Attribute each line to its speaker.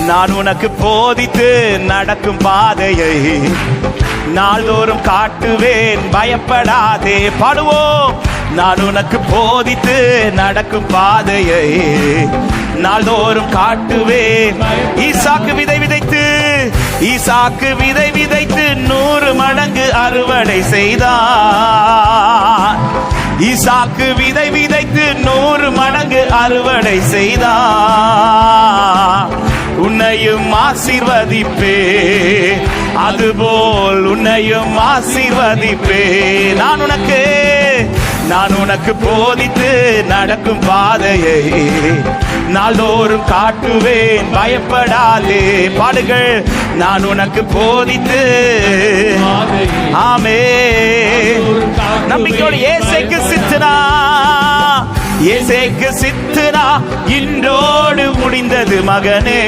Speaker 1: நான் உனக்கு போதித்து நடக்கும் பாதையை நாள்தோறும் காட்டுவேன், பயப்படாதே. பாடுவோம். நான் உனக்கு போதித்து நடக்கும் பாதையை நாள்தோறும் காட்டுவேன். ஈசாக்கு விதை விதைத்து 100 மடங்கு அறுவடை செய்தான். ஈசாக்கு விதை விதைத்து 100 மடங்கு அறுவடை செய்தான். உன்னையும் ஆசீர்வதிப்பே, அதுபோல் உன்னையும் ஆசீர்வதிப்பே. நான் உனக்கு போதித்து நடக்கும் பாதையை நாள்தோறும் காட்டுவேன், பயப்படாதே. பாடுகள். நான் உனக்கு போதித்து. ஆமே. நம்பிக்கையோடு ஏசைக்கு சித்தனா இன்றோடு முடிந்தது மகனே.